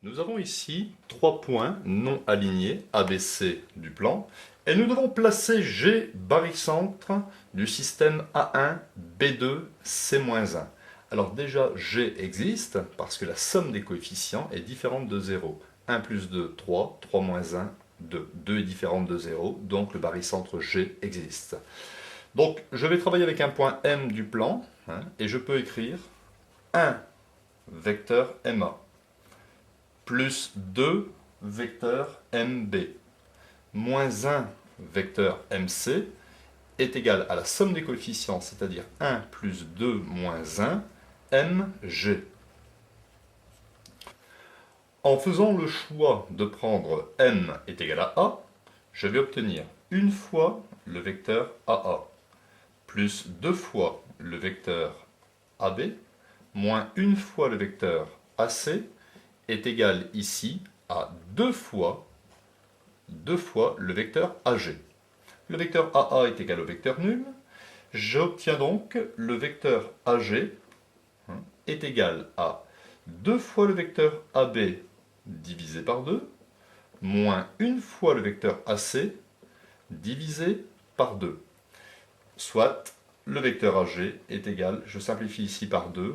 Nous avons ici 3 points non alignés, ABC du plan, et nous devons placer G barycentre du système A1, B2, C-1. Alors déjà, G existe parce que la somme des coefficients est différente de 0. 1 plus 2, 3, 3 moins 1, 2. 2 est différente de 0, donc le barycentre G existe. Donc je vais travailler avec un point M du plan, et je peux écrire 1 vecteur MA plus 2 vecteur MB moins 1 vecteur MC est égal à la somme des coefficients, c'est-à-dire 1 plus 2 moins 1, MG. En faisant le choix de prendre M est égal à A, je vais obtenir une fois le vecteur AA, plus 2 fois le vecteur AB, moins une fois le vecteur AC, est égal ici à 2 fois le vecteur AG. Le vecteur AA est égal au vecteur nul. J'obtiens donc le vecteur AG est égal à 2 fois le vecteur AB divisé par 2, moins une fois le vecteur AC divisé par 2. Soit le vecteur AG est égal, je simplifie ici par 2,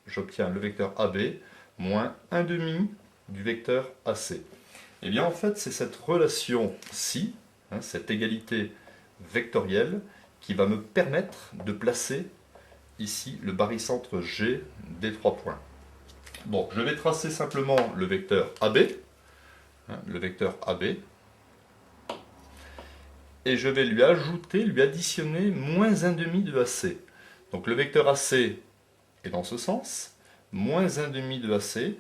j'obtiens le vecteur AB moins 1 demi du vecteur AC. Et bien en fait c'est cette relation-ci, cette égalité vectorielle, qui va me permettre de placer ici le barycentre G des 3 points. Bon, je vais tracer simplement le vecteur AB, et je vais lui ajouter, lui additionner moins 1 demi de AC. Donc le vecteur AC est dans ce sens, moins 1 demi de AC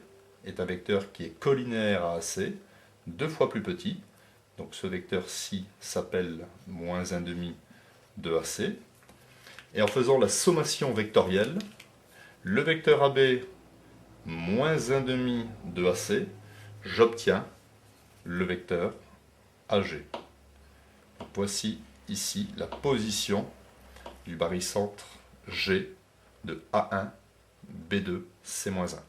est un vecteur qui est collinaire à AC, 2 fois plus petit, donc ce vecteur-ci s'appelle moins 1 demi de AC, et en faisant la sommation vectorielle, le vecteur AB moins 1 demi de AC, j'obtiens le vecteur AG. Voici ici la position du barycentre G de A1, B2, C-1.